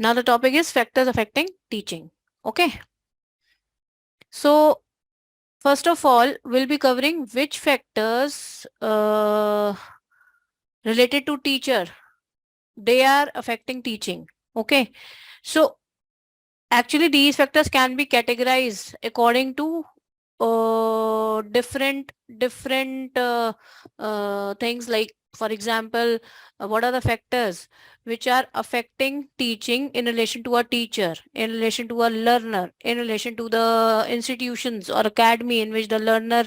Now the topic is factors affecting teaching. Okay. So first of all, we'll be covering which factors related to teacher, they are affecting teaching. Okay. So actually these factors can be categorized according to different things, like for example, what are the factors which are affecting teaching in relation to a teacher, in relation to a learner, in relation to the institutions or academy in which the learner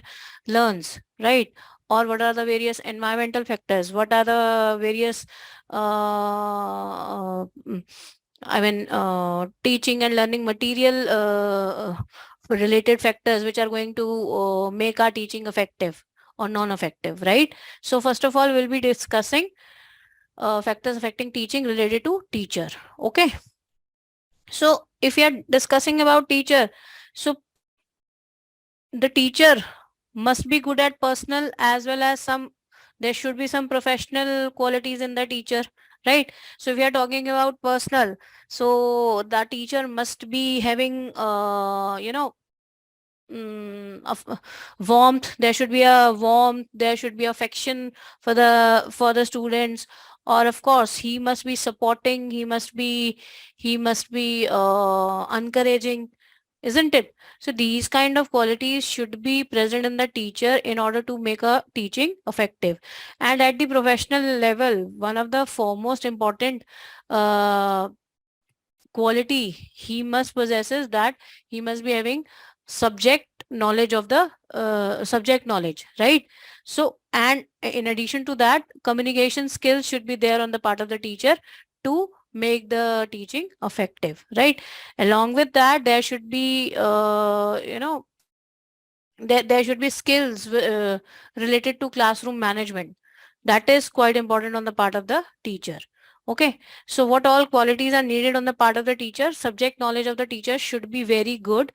learns, right? Or what are the various environmental factors, what are the various teaching and learning material related factors which are going to make our teaching effective or non-effective, right? So first of all, we'll be discussing factors affecting teaching related to teacher. Okay. So if we are discussing about teacher, so the teacher must be good at personal as well as there should be some professional qualities in the teacher, right? So if we are talking about personal, so the teacher must be having warmth, there should be a warmth, there should be affection for the students, or of course he must be supporting, he must be encouraging, isn't it? So these kind of qualities should be present in the teacher in order to make a teaching effective. And at the professional level, one of the foremost important uh, quality he must possess is that he must be having subject knowledge of the subject knowledge, right? So and in addition to that, communication skills should be there on the part of the teacher to make the teaching effective, right? Along with that, there should be there should be skills related to classroom management. That is quite important on the part of the teacher. Okay, so what all qualities are needed on the part of the teacher? Subject knowledge of the teacher should be very good,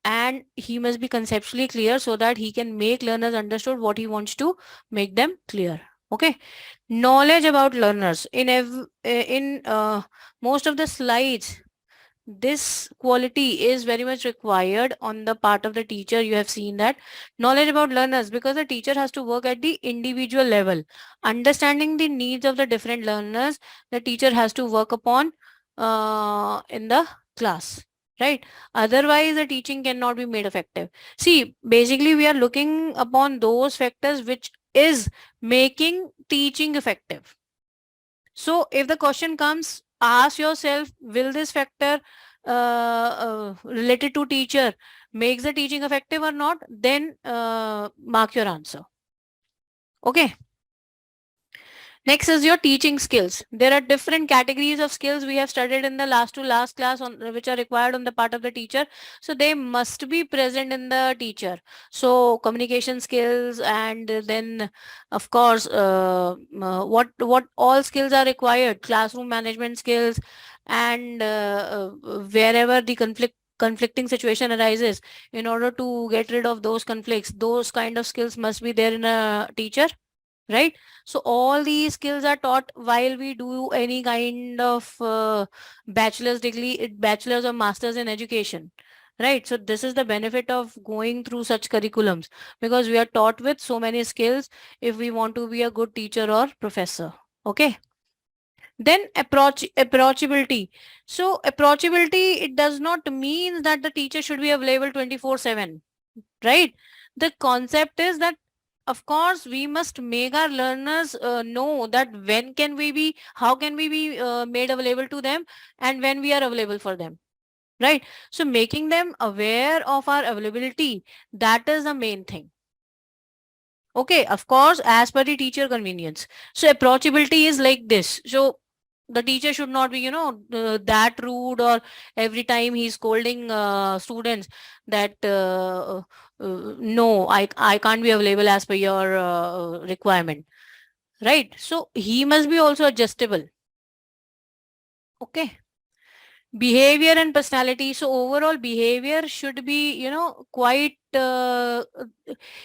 and he must be conceptually clear so that he can make learners understood what he wants to make them clear. Okay, knowledge about learners in most of the slides, this quality is very much required on the part of the teacher. You have seen that knowledge about learners, because the teacher has to work at the individual level, understanding the needs of the different learners. The teacher has to work upon in the class, right? Otherwise the teaching cannot be made effective. See, basically we are looking upon those factors which is making teaching effective. So if the question comes, ask yourself, will this factor related to teacher makes the teaching effective or not? Then mark your answer. Okay. Next is your teaching skills. There are different categories of skills we have studied in the last to last class on which are required on the part of the teacher. So they must be present in the teacher. So communication skills, and then of course what all skills are required, classroom management skills, and wherever the conflicting situation arises, in order to get rid of those conflicts, those kind of skills must be there in a teacher, right? So all these skills are taught while we do any kind of bachelor's degree, bachelor's or master's in education, right? So this is the benefit of going through such curriculums, because we are taught with so many skills if we want to be a good teacher or professor. Okay. Then approachability. So approachability, it does not mean that the teacher should be available 24/7, right? The concept is that of course we must make our learners know that how can we be made available to them, and when we are available for them, right? So making them aware of our availability, that is the main thing. Okay, of course, as per the teacher convenience. So approachability is like this. So the teacher should not be, that rude, or every time he's scolding students that no, I can't be available as per your requirement, right? So he must be also adjustable. Okay. Behavior and personality. So overall behavior should be, quite,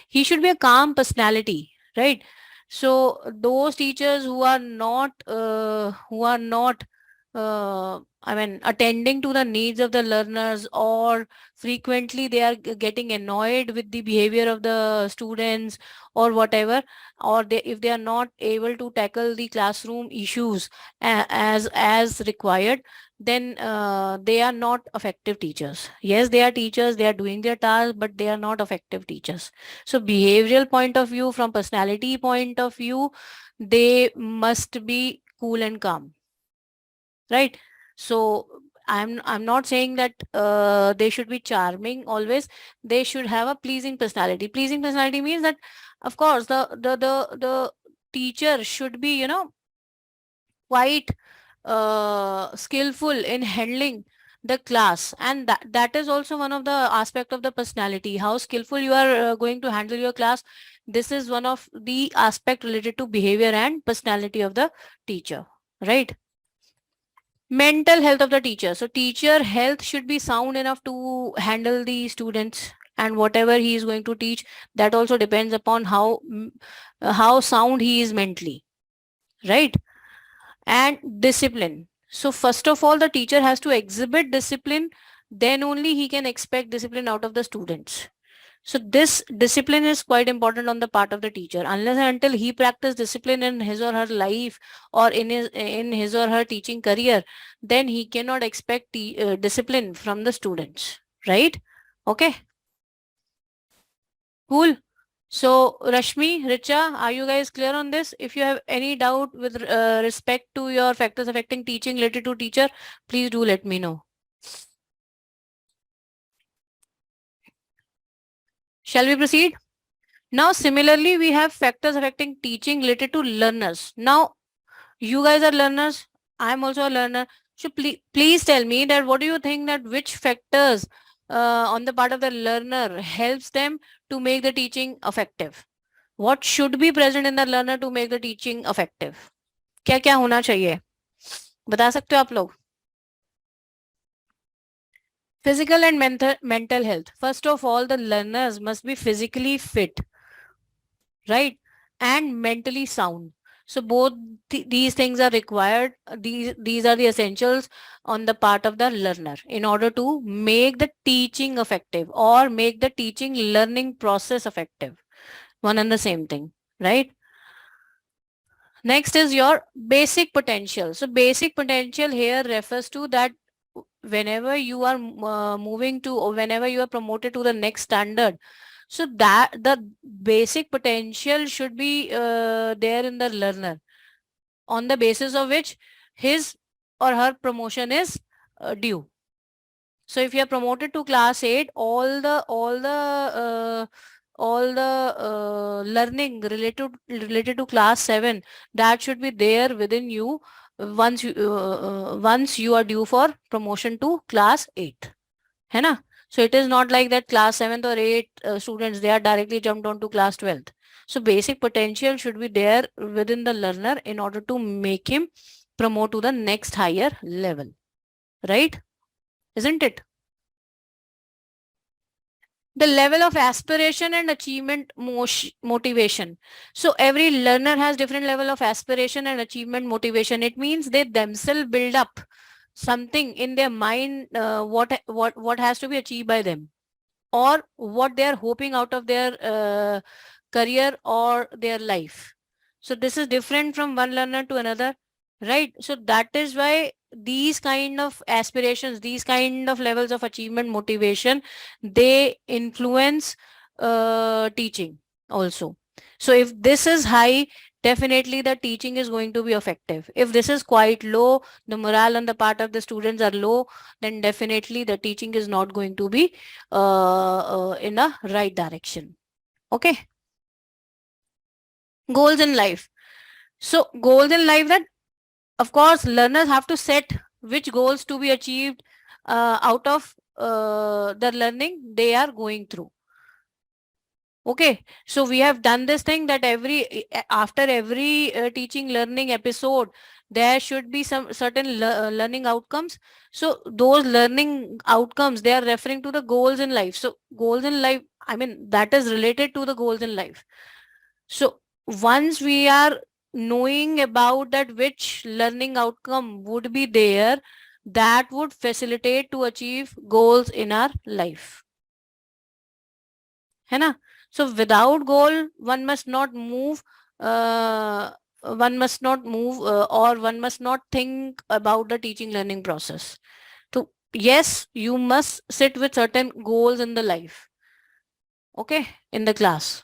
he should be a calm personality, right? So those teachers who are not attending to the needs of the learners, or frequently they are getting annoyed with the behavior of the students or whatever, or if they are not able to tackle the classroom issues as required, then they are not effective teachers. Yes, they are teachers, they are doing their task, but they are not effective teachers. So behavioral point of view, from personality point of view, they must be cool and calm, right? So I'm not saying that they should be charming always. They should have a pleasing personality. Pleasing personality means that, of course, the teacher should be, quite skillful in handling the class, and that is also one of the aspect of the personality, how skillful you are going to handle your class. This is one of the aspect related to behavior and personality of the teacher, right? Mental health of the teacher. So teacher health should be sound enough to handle the students, and whatever he is going to teach, that also depends upon how sound he is mentally, right? And discipline. So first of all, the teacher has to exhibit discipline, then only he can expect discipline out of the students. So this discipline is quite important on the part of the teacher. Unless and until he practice discipline in his or her life, or in his or her teaching career, then he cannot expect discipline from the students, right? Okay, cool. So Rashmi, Richa, are you guys clear on this? If you have any doubt with respect to your factors affecting teaching related to teacher, please do let me know. Shall we proceed? Now, similarly, we have factors affecting teaching related to learners. Now, you guys are learners. I'm also a learner. So please tell me that what do you think, that which factors on the part of the learner helps them to make the teaching effective? What should be present in the learner to make the teaching effective? क्या क्या होना चाहिए? बता सकते हो आप लोग? Physical and mental health. First of all, the learners must be physically fit, right? And mentally sound. So both these things are required. These are the essentials on the part of the learner in order to make the teaching effective, or make the teaching learning process effective. One and the same thing, right? Next is your basic potential. So basic potential here refers to that whenever you are moving to, or whenever you are promoted to the next standard, so that the basic potential should be there in the learner, on the basis of which his or her promotion is due. So if you are promoted to class 8, all the learning related to class 7, that should be there within you once you are due for promotion to class 8. है ना? So it is not like that class 7th or 8th students, they are directly jumped on to class 12th. So basic potential should be there within the learner in order to make him promote to the next higher level, right? Isn't it? The level of aspiration and achievement motivation. So every learner has different level of aspiration and achievement motivation. It means they themselves build up something in their mind, what has to be achieved by them, or what they are hoping out of their career or their life. So this is different from one learner to another, right? So that is why these kind of aspirations, these kind of levels of achievement motivation, they influence teaching also. So if this is high, definitely the teaching is going to be effective. If this is quite low, the morale on the part of the students are low, then definitely the teaching is not going to be in a right direction. Okay. Goals in life. So goals in life, that of course learners have to set which goals to be achieved out of the learning they are going through. Okay, so we have done this thing that after every teaching learning episode, there should be some certain learning outcomes. So those learning outcomes, they are referring to the goals in life. So goals in life, I mean, that is related to the goals in life. So once we are knowing about that which learning outcome would be there that would facilitate to achieve goals in our life. है ना? So without goal, one must not move, uh, or one must not think about the teaching learning process. So yes, you must sit with certain goals in the life. Okay, in the class.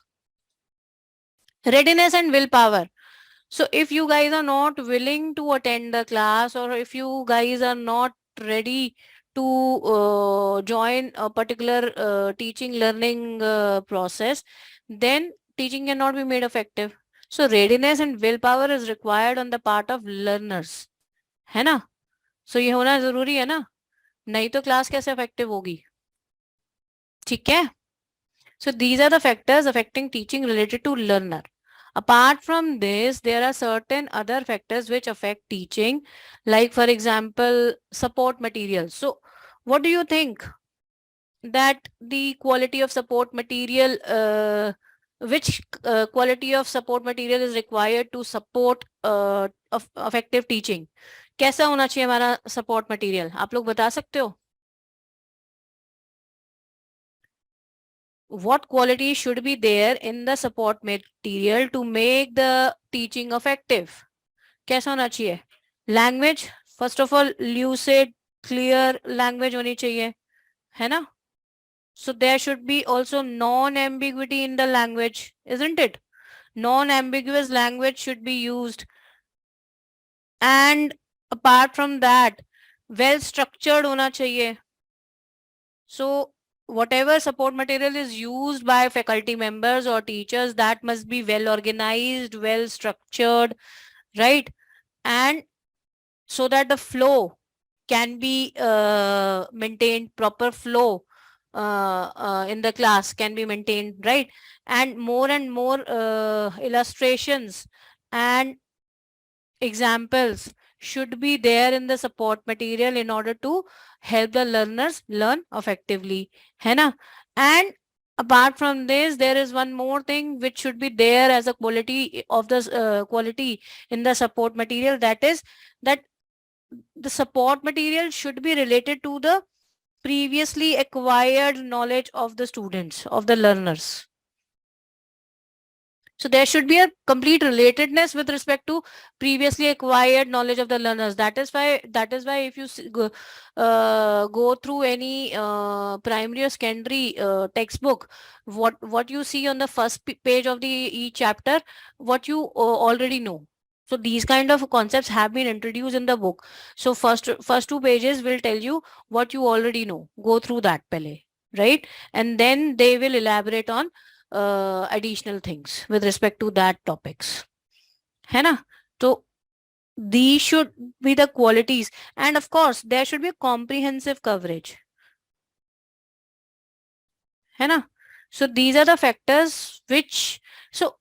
Readiness and willpower. So if you guys are not willing to attend the class, or if you guys are not ready to join a particular teaching learning process, then teaching cannot be made effective. So readiness and willpower is required on the part of learners, है ना? So ये होना जरूरी है ना, नहीं तो class कैसे effective होगी? ठीक है? So these are the factors affecting teaching related to learner. Apart from this, there are certain other factors which affect teaching, like for example, support materials. So what do you think that the quality of support material, which quality of support material is required to support effective teaching? कैसा होना चाहिए हमारा support material? आप लोग बता सकते हो? What quality should be there in the support material to make the teaching effective? कैसा होना चाहिए? Language, first of all, lucid, clear language होनी चाहिए, है ना? So there should be also non-ambiguity in the language, isn't it? Non-ambiguous language should be used. And apart from that, well structured होना चाहिए. So whatever support material is used by faculty members or teachers, that must be well organized, well structured, right? And so that the flow can be maintained, proper flow in the class can be maintained, right? And more illustrations and examples should be there in the support material in order to help the learners learn effectively, है ना? And apart from this, there is one more thing which should be there as a quality of the quality in the support material, that is that the support material should be related to the previously acquired knowledge of the students, of the learners. So there should be a complete relatedness with respect to previously acquired knowledge of the learners. That is why if you go through any primary or secondary textbook, what you see on the first page of the each chapter, what you already know. So these kind of concepts have been introduced in the book. So first 2 pages will tell you what you already know. Go through that pehle, right? And then they will elaborate on additional things with respect to that topics, है ना? So these should be the qualities, and of course there should be comprehensive coverage, है ना? So these are the factors which, so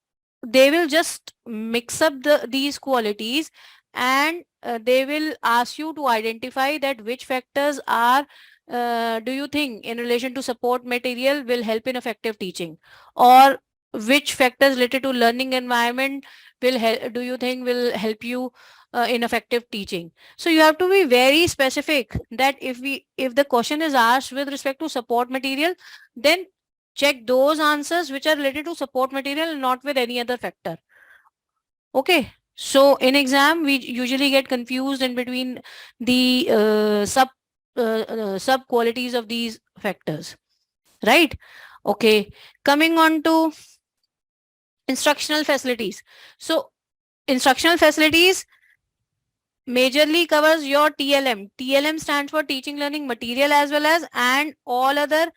they will just mix up these qualities, and they will ask you to identify that which factors are do you think in relation to support material will help in effective teaching, or which factors related to learning environment will help, do you think will help you in effective teaching. So you have to be very specific that if the question is asked with respect to support material, then check those answers which are related to support material, not with any other factor. Okay. So in exam, we usually get confused in between the sub qualities of these factors, right? Okay. Coming on to instructional facilities. So instructional facilities majorly covers your TLM. TLM stands for teaching learning material as well as, and all other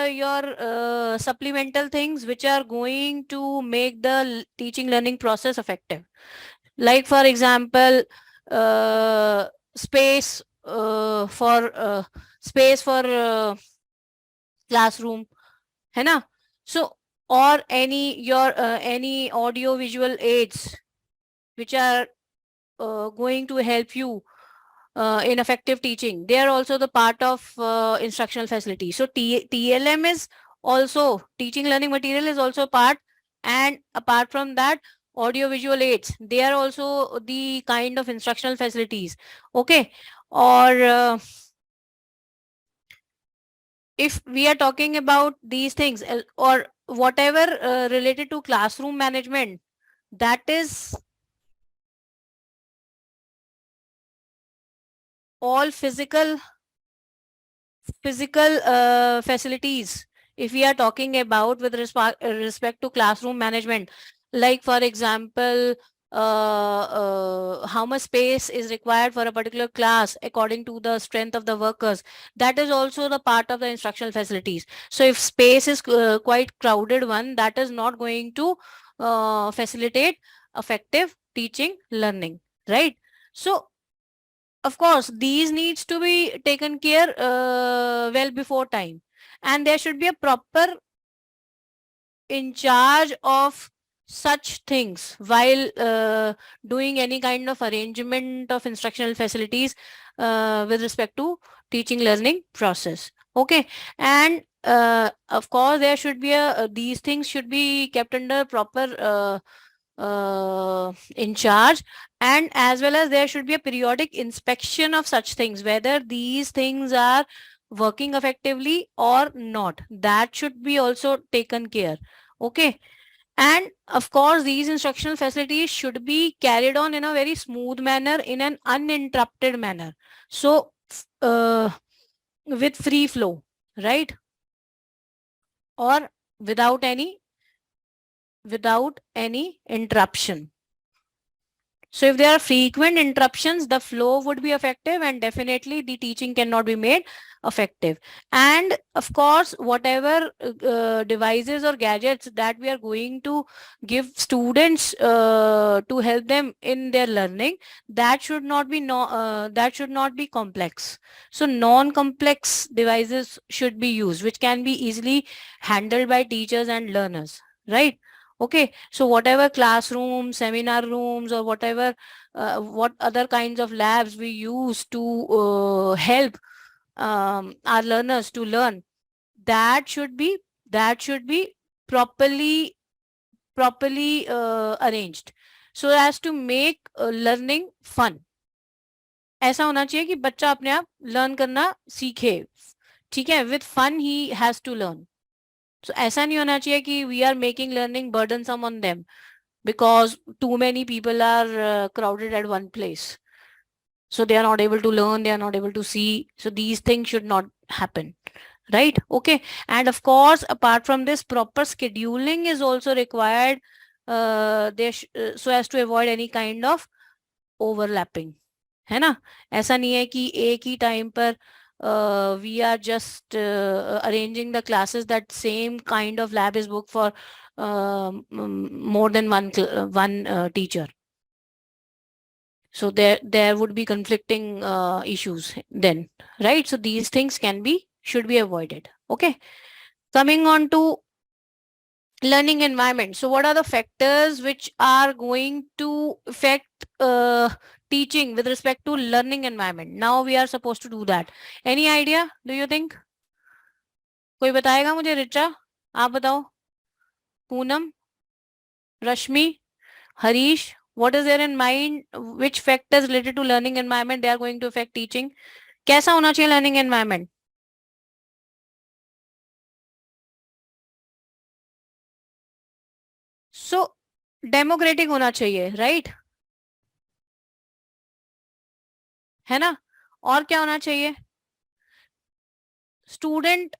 your supplemental things which are going to make the teaching learning process effective. Like for example, space for classroom, है ना? So or any audio visual aids which are going to help you in effective teaching. They are also the part of instructional facility. So TLM is also, teaching learning material is also part, and apart from that audio visual aids, they are also the kind of instructional facilities. Okay, or if we are talking about these things, or whatever related to classroom management, that is all physical facilities. If we are talking about with respect to classroom management, like for example, how much space is required for a particular class according to the strength of the workers, that is also the part of the instructional facilities. So if space is quite crowded one, that is not going to facilitate effective teaching learning, right? So of course these needs to be taken care well before time, and there should be a proper in charge of such things while doing any kind of arrangement of instructional facilities with respect to teaching learning process. Okay, and of course there should be a these things should be kept under proper in charge, and as well as there should be a periodic inspection of such things, whether these things are working effectively or not, that should be also taken care. Okay, and of course these instructional facilities should be carried on in a very smooth manner, in an uninterrupted manner, so with free flow, right, or without any interruption. So if there are frequent interruptions, the flow would be effective, and definitely the teaching cannot be made effective. And of course, whatever devices or gadgets that we are going to give students to help them in their learning, that should not be that should not be complex. So non-complex devices should be used, which can be easily handled by teachers and learners, right? Okay, so whatever classrooms, seminar rooms, or whatever, what other kinds of labs we use to help our learners to learn, that should be properly arranged, so as to make learning fun. ऐसा होना चाहिए कि बच्चा अपने आप learn करना सीखे, ठीक है, with fun he has to learn. So ऐसा नहीं होना चाहिए कि we are making learning burdensome on them because too many people are crowded at one place. So they are not able to learn, they are not able to see. So these things should not happen, right? Okay. And of course, apart from this, proper scheduling is also required so as to avoid any kind of overlapping. है ना? ऐसा नहीं है कि एक ही time पर we are just arranging the classes that same kind of lab is booked for more than one teacher. So there would be conflicting issues then, right? So these things should be avoided. Okay. Coming on to learning environment. So what are the factors which are going to affect teaching with respect to learning environment? Now we are supposed to do that. Any idea? Do you think? कोई बताएगा मुझे? रिचा, आप बताओ. Poonam, Rashmi, Harish, what is there in mind? Which factors related to learning environment they are going to affect teaching? कैसा होना चाहिए learning environment? So democratic होना चाहिए, right? है ना? और क्या होना चाहिए? स्टूडेंट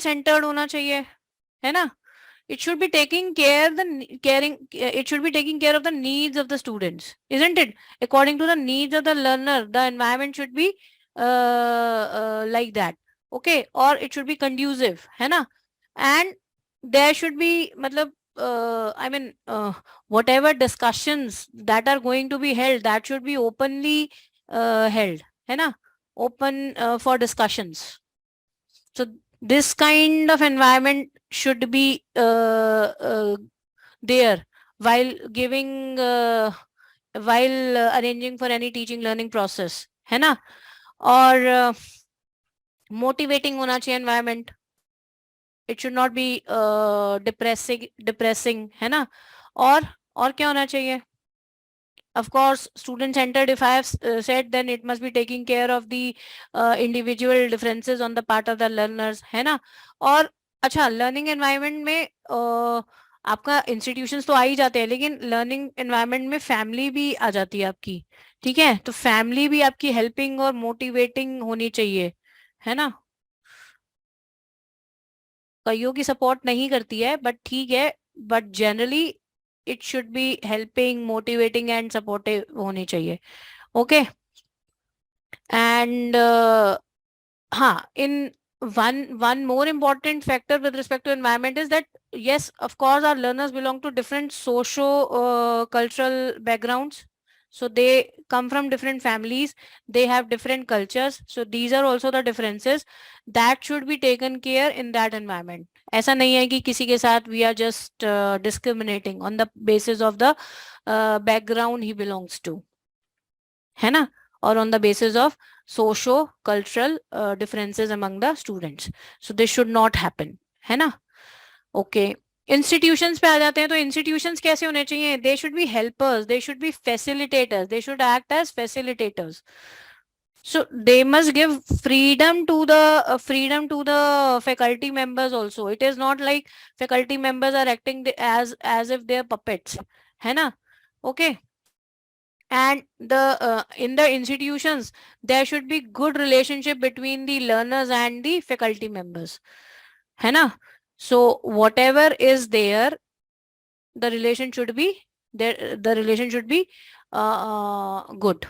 सेंटर्ड होना चाहिए, है ना? It should be taking care it should be taking care of the needs of the students, isn't it? According to the needs of the learner, the environment should be like that. Okay, or it should be conducive, है ना? And there should be मतलब I mean whatever discussions that are going to be held, that should be openly held, है ना? Open for discussions. So this kind of environment should be there while giving while arranging for any teaching learning process, है ना? और motivating होना चाहिए environment. It should not be depressing, है ना। और क्या होना चाहिए? Of course, student centered, if I have said, then it must be taking care of the individual differences on the part of the learners, है ना। और अच्छा, लर्निंग एनवायरनमेंट में आपका इंस्टीट्यूशंस तो आ ही जाते हैं, लेकिन लर्निंग एनवायरनमेंट में फैमिली भी आ जाती है आपकी। ठीक है, तो फैमिली भी आपकी हेल्पिंग और मोटिवेटिंग होनी चाहिए, है ना। कईयों की सपोर्ट नहीं करती है, बट ठीक है, but generally it should be helping, motivating and supportive होनी चाहिए। ओके। एंड हाँ, in one more important factor with respect to environment is that yes, of course, our learners belong to different socio cultural backgrounds. So they come from different families, they have different cultures. So these are also the differences that should be taken care in that environment. ऐसा नहीं है कि किसी के साथ we are just discriminating on the basis of the background he belongs to, है ना, or on the basis of socio-cultural differences among the students. So this should not happen, है ना। Okay. Institutions पे आ जाते हैं, तो institutions कैसे होने चाहिए? They should be helpers, they should be facilitators, they should act as facilitators. So they must give freedom to the faculty members also. It is not like faculty members are acting as if they are puppets, है ना। Okay. And in the institutions there should be good relationship between the learners and the faculty members, है ना। So whatever is there, the relation should be there, the relation should be good.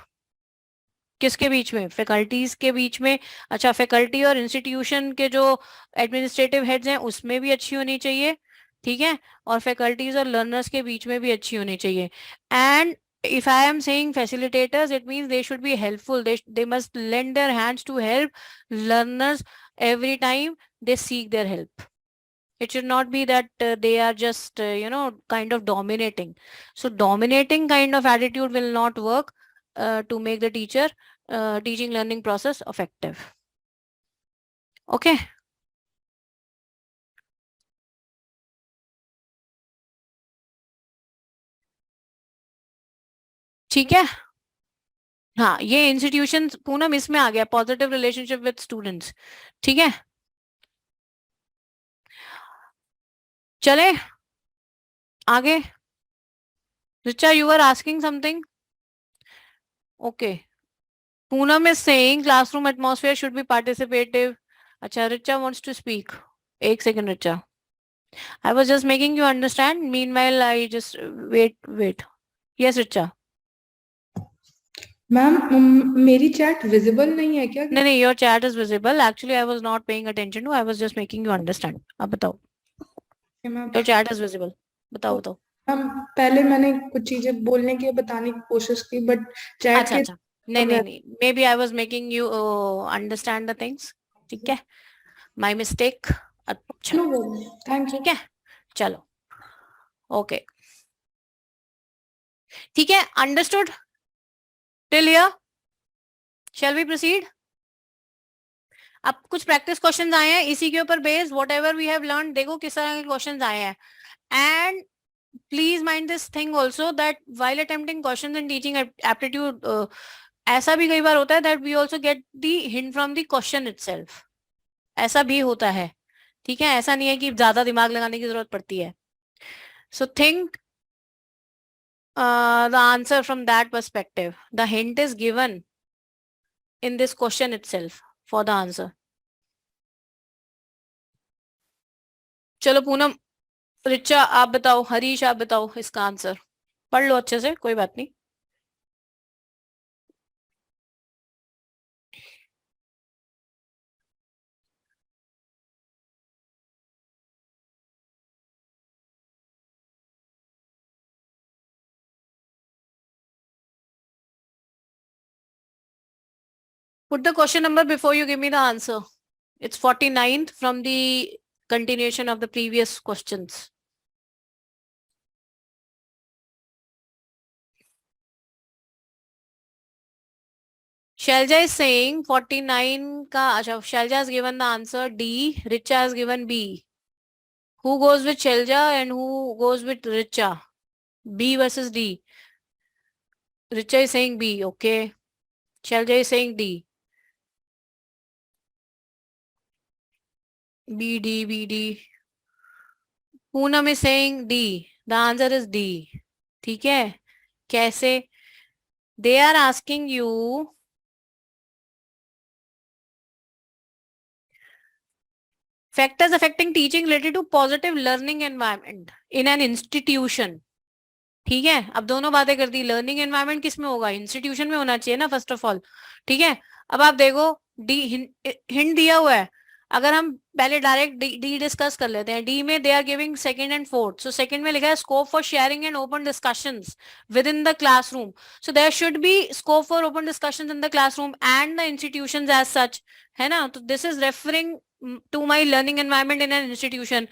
किसके बीच में? Faculties के बीच में। अच्छा, faculty और institution के जो एडमिनिस्ट्रेटिव हेड्स हैं उसमें भी अच्छी होनी चाहिए, ठीक है, और फैकल्टीज और लर्नर्स के बीच में भी अच्छी होनी चाहिए। And if I am saying facilitators, it means they should be helpful, they must lend their hands to help learners every time they seek their help. It should not be that they are just kind of dominating. So dominating kind of attitude will not work to make the teaching learning process effective. Okay. ठीक है। हाँ, ये institution Poonam इसमें आ गया, positive relationship with students. ठीक है, चले आगे। Richa, you were asking something? Okay. Poonam is saying classroom atmosphere should be participative. अच्छा, Richa wants to speak. एक second, Richa. I was just making you understand. Meanwhile, I just wait. Yes, Richa. Ma'am मेरी chat visible नहीं है क्या? नहीं, your chat is visible. Actually, I was not paying attention to. I was just making you understand. अब बताओ. Your chat is visible. बताओ. Ma'am पहले मैंने कुछ चीजें बोलने की बताने की कोशिश की, बट चैट के अच्छा, नहीं. Maybe I was making you understand the things. ठीक है. My mistake. अच्छा. Thank you. ठीक है, चलो. ओके, ठीक है, understood till here. Shall we proceed? अब कुछ प्रैक्टिस क्वेश्चंस आए हैं, इसी के ऊपर based whatever we have learn, देखो किस तरह के क्वेश्चंस आए हैं। And please mind this thing also that while attempting questions in teaching aptitude, ऐसा भी कई बार होता है that we also get the hint from the question itself, ऐसा भी होता है। ठीक है, ऐसा नहीं है कि ज्यादा दिमाग लगाने की जरूरत पड़ती है। So think the answer from that perspective. The hint is given in this question itself for the answer. चलो पूनम, रिचा आप बताओ, हरीश आप बताओ इसका आंसर। पढ़ लो अच्छे से, कोई बात नहीं। Put the question number before you give me the answer. It's 49th from the continuation of the previous questions. Shalja is saying 49 ka, Shalja has given the answer D, Richa has given B. Who goes with Shelja and who goes with Richa? B versus D. Richa is saying B. Okay. Shelja is saying D. B, D, B, D. Poonam is saying D. The answer is D. ठीक है? कैसे? They are asking you factors affecting teaching related to positive learning environment in an institution. ठीक है, अब दोनों बातें कर दी. Learning environment किस में होगा? इंस्टीट्यूशन में होना चाहिए ना, फर्स्ट ऑफ ऑल. ठीक है, अब आप देखो, डी हिंट दिया हुआ है. अगर हम पहले डायरेक्ट डी डिस्कस कर लेते हैं. डी में they are giving second and fourth. So second में लिखा है scope for sharing and open discussions within the classroom. So there should be scope for open discussions in the classroom and the institutions as such. है ना? तो this is referring to my learning environment in an institution.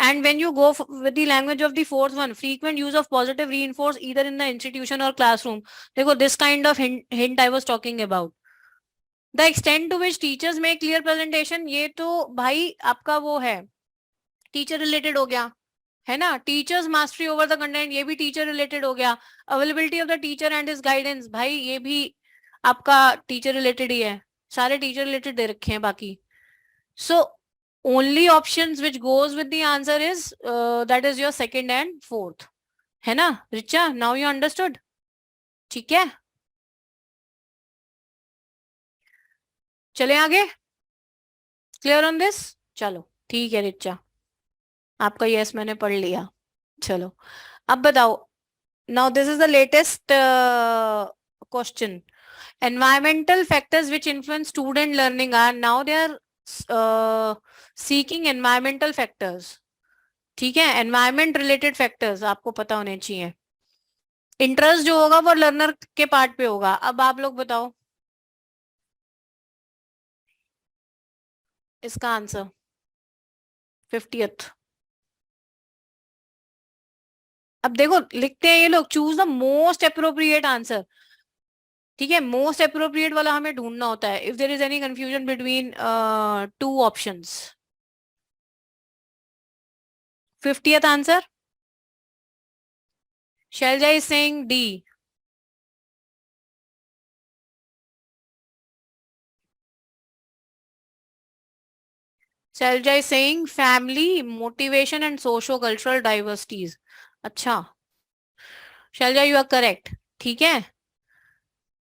And when you go with the language of the fourth one, frequent use of positive reinforce either in the institution or classroom. देखो, this kind of hint I was talking about. The extent to which teachers make clear presentation, ये तो भाई आपका वो है, teacher related हो गया. है ना? Teachers mastery over the content, ये भी टीचर रिलेटेड हो गया. Availability of the teacher and his guidance, भाई ये भी आपका टीचर रिलेटेड ही है. सारे टीचर रिलेटेड दे रखे हैं बाकी. So only options which goes with the answer is that is your second and fourth. है ना? Richa, now you understood? ठीक है, चले आगे. Clear on this? चलो ठीक है रिचा, आपका यस मैंने पढ़ लिया. चलो अब बताओ. Now this is the latest question. Environmental factors which influence student learning are, now they are seeking environmental factors. ठीक है, एनवायरमेंट रिलेटेड फैक्टर्स आपको पता होने चाहिए. इंटरेस्ट जो होगा वो लर्नर के पार्ट पे होगा. अब आप लोग बताओ इसका आंसर. 50th. अब देखो लिखते हैं ये लोग, choose the most appropriate answer. ठीक है, मोस्ट अप्रोप्रिएट वाला हमें ढूंढना होता है. If there is any confusion between two options. 50th आंसर. Shelja is saying D. Shelja is saying family, motivation and socio-cultural diversities. अच्छा, Shelja you are correct. ठीक है,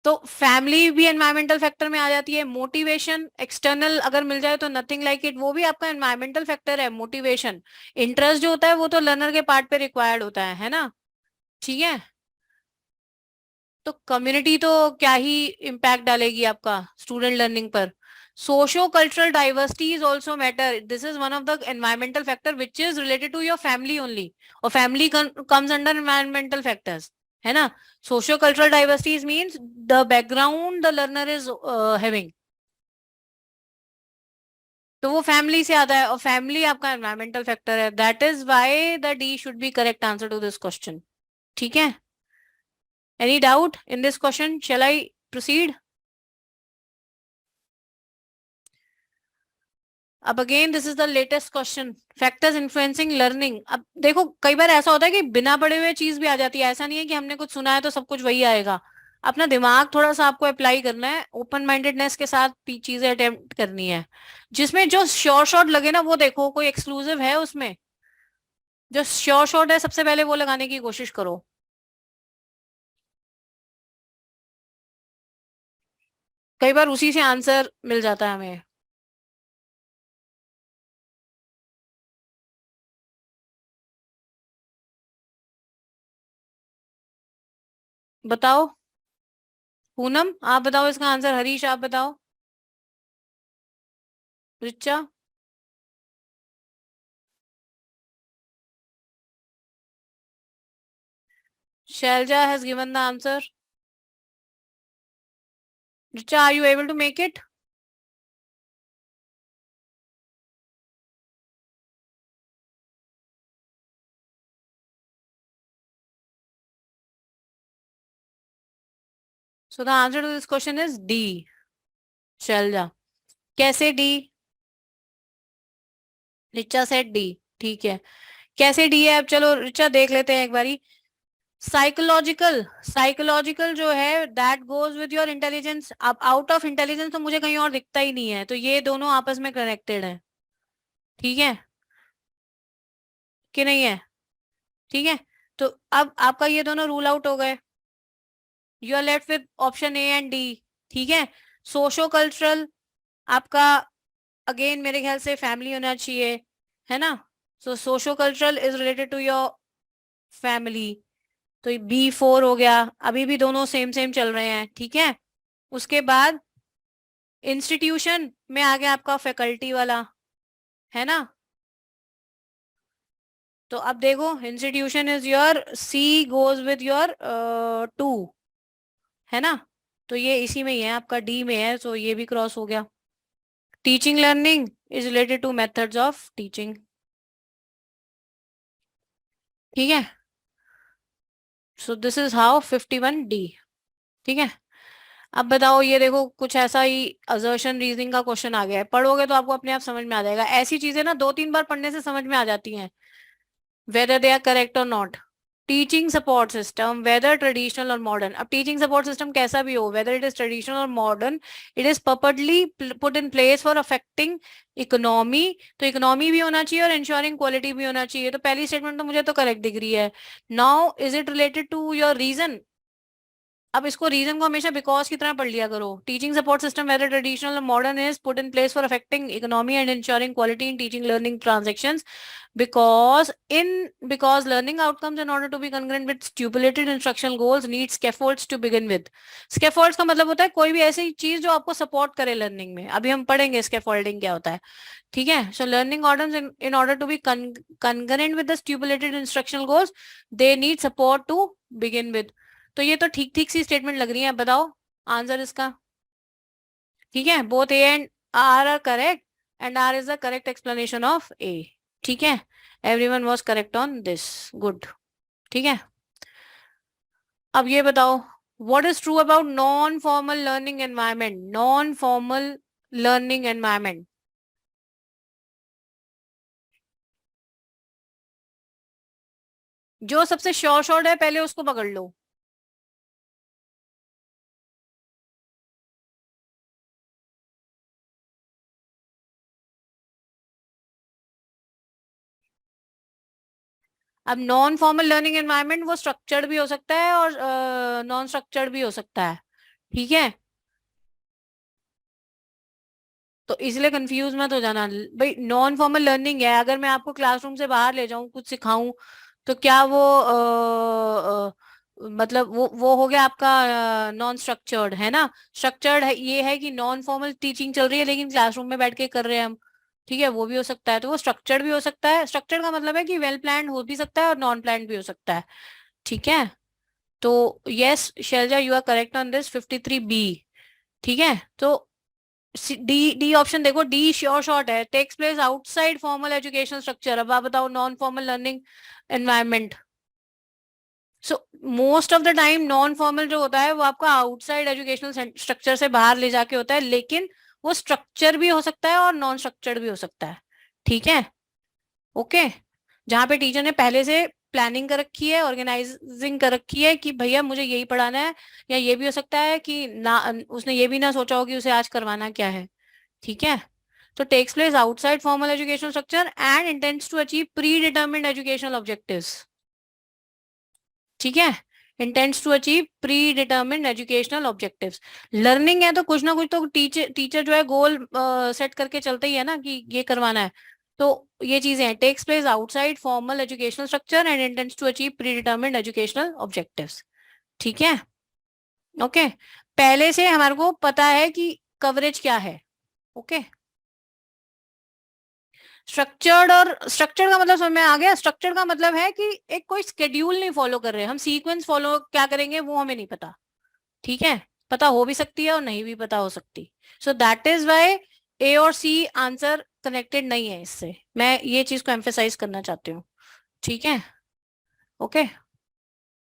तो फैमिली भी एनवायरमेंटल फैक्टर में आ जाती है. मोटिवेशन एक्सटर्नल अगर मिल जाए तो नथिंग लाइक इट, वो भी आपका एनवायरमेंटल फैक्टर है. मोटिवेशन, इंटरेस्ट जो होता है वो तो लर्नर के पार्ट पे रिक्वायर्ड होता है ना? ठीक है, तो कम्युनिटी तो क्या ही इम्पैक्ट डालेगी आपका स्टूडेंट लर्निंग पर. Socio cultural diversity is also matter. This is one of the environmental factor which is related to your family only, और family comes under environmental factors. है ना? Socio cultural diversities means the background the learner is having, तो वो family से आता है, और family आपका एनवायरमेंटल फैक्टर है. That is why the D should be correct answer to this question. ठीक है, any doubt in this question? Shall I proceed? अब again this is the latest question, factors influencing learning. अब देखो कई बार ऐसा होता है कि बिना पढ़े हुए चीज भी आ जाती है. ऐसा नहीं है कि हमने कुछ सुना है तो सब कुछ वही आएगा. अपना दिमाग थोड़ा सा आपको अप्लाई करना है, ओपन माइंडेडनेस के साथ चीजें अटेम्प्ट करनी है. जिसमें जो श्योर शॉट लगे ना वो देखो, कोई एक्सक्लूसिव है उसमें. जो श्योर शॉट है सबसे पहले वो लगाने की कोशिश करो. कई बार उसी से आंसर मिल जाता है हमें. बताओ पूनम, आप बताओ इसका आंसर. हरीश आप बताओ. Richa, Selja has given the answer. Richa, are you able to make it? So the answer to this question is D. Selja. कैसे D? Richa said D. ठीक है, कैसे डी है? अब चलो रिचा देख लेते हैं एक बारी। साइकोलॉजिकल, साइकोलॉजिकल जो है that goes with your intelligence. अब आउट ऑफ इंटेलिजेंस तो मुझे कहीं और दिखता ही नहीं है, तो ये दोनों आपस में कनेक्टेड है, ठीक है कि नहीं है? ठीक है, तो अब आपका ये दोनों रूल आउट हो गए, you are left with option A and D. ठीक है, सोशो कल्चरल आपका अगेन मेरे ख्याल से फैमिली होना चाहिए, है ना? So socio cultural is related to your family, तो B4 हो गया। अभी भी दोनों सेम सेम चल रहे हैं, ठीक है। उसके बाद इंस्टीट्यूशन में आ गया आपका फैकल्टी वाला, है ना? तो अब देखो institution is your C goes with your 2, है ना? तो ये इसी में ही है, आपका डी में है, तो ये भी क्रॉस हो गया। Teaching learning is related two methods of teaching, ठीक है। So this is how 51D, ठीक है। अब बताओ, ये देखो कुछ ऐसा ही असर्शन रीजनिंग का क्वेश्चन आ गया है, पढ़ोगे तो आपको अपने आप समझ में आ जाएगा। ऐसी चीजें ना 2-3 बार पढ़ने से समझ में आ जाती हैं, whether they are correct or not. Teaching support system whether traditional और मॉडर्न। अब टीचिंग सपोर्ट सिस्टम कैसा भी हो, वेदर इट इज ट्रेडिशनल और modern, it is purposely put in place for affecting economy. तो इकोनॉमी भी होना चाहिए और इंश्योरिंग क्वालिटी भी होना चाहिए। तो पहली स्टेटमेंट तो मुझे तो करेक्ट दिख रही है। Now is it related to your reason? अब इसको रीजन को हमेशा बिकॉज की तरह पढ़ लिया करो। Teaching support system whether traditional और modern is put in place for affecting economy and insuring quality in teaching learning transactions because learning outcomes in order to be congruent with stipulated instructional goals need scaffolds to begin with. Scaffolds का मतलब होता है कोई भी ऐसी चीज जो आपको सपोर्ट करे लर्निंग में। अभी हम पढ़ेंगे scaffolding क्या होता है, ठीक है। So learning outcomes in order to be congruent with the stipulated instructional goals they need support to begin with. तो ये तो ठीक ठीक सी स्टेटमेंट लग रही है। बताओ आंसर इसका, ठीक है। Both A and R are correct and R is the correct explanation of A, ठीक है। Everyone was correct on this, good, ठीक है। अब ये बताओ, what is true about non formal learning environment? Non formal learning environment, जो सबसे short short है पहले उसको पकड़ लो। अब नॉन फॉर्मल लर्निंग एनवायरनमेंट वो स्ट्रक्चर्ड भी हो सकता है और नॉन स्ट्रक्चर्ड भी हो सकता है, ठीक है। तो इसलिए कंफ्यूज मत हो जाना भाई। नॉन फॉर्मल लर्निंग है, अगर मैं आपको क्लासरूम से बाहर ले जाऊं कुछ सिखाऊं तो क्या वो मतलब वो हो गया आपका नॉन स्ट्रक्चर्ड, है ना? स्ट्रक्चर्ड है ये है कि नॉन फॉर्मल टीचिंग चल रही है लेकिन क्लासरूम में बैठ के कर रहे हैं हम, ठीक है, वो भी हो सकता है। तो वो स्ट्रक्चर्ड भी हो सकता है। स्ट्रक्चर्ड का मतलब है कि वेल प्लान्ड हो भी सकता है और नॉन प्लान्ड भी हो सकता है, ठीक है। तो yes Shailaja you are correct on this 53B, ठीक है। तो डी डी ऑप्शन देखो, डी श्योर शॉर्ट है, takes place outside formal education structure. अब आप बताओ non formal learning environment. So most of the time non formal जो होता है वो आपका आउटसाइड एजुकेशनल स्ट्रक्चर से बाहर ले जाके होता है, लेकिन वो स्ट्रक्चर भी हो सकता है और नॉन स्ट्रक्चर्ड भी हो सकता है, ठीक है, ओके। जहां पे टीचर ने पहले से प्लानिंग कर रखी है, ऑर्गेनाइजिंग कर रखी है कि भैया मुझे यही पढ़ाना है, या ये भी हो सकता है कि ना उसने ये भी ना सोचा हो कि उसे आज करवाना क्या है, ठीक है। तो takes place outside formal educational structure and intends to achieve predetermined educational objectives, ठीक है। Intends to achieve predetermined educational objectives. Learning है तो कुछ ना कुछ तो टीचर टीचर जो है गोल सेट करके चलते ही है ना कि ये करवाना है। तो ये चीजें हैं, takes place outside formal educational structure and intends to achieve predetermined educational objectives, ठीक है, ओके। पहले से हमारे को पता है कि कवरेज क्या है, ओके। स्ट्रक्चर्ड और स्ट्रक्चर्ड का मतलब समझ में आ गया। स्ट्रक्चर्ड का मतलब है कि एक कोई स्केड्यूल नहीं फॉलो कर रहे, हम सीक्वेंस फॉलो क्या करेंगे वो हमें नहीं पता, ठीक है। पता हो भी सकती है और नहीं भी पता हो सकती। सो दैट इज वाई ए और सी आंसर कनेक्टेड नहीं है इससे। मैं ये चीज को एम्फेसाइज करना चाहती हूँ, ठीक है, ओके।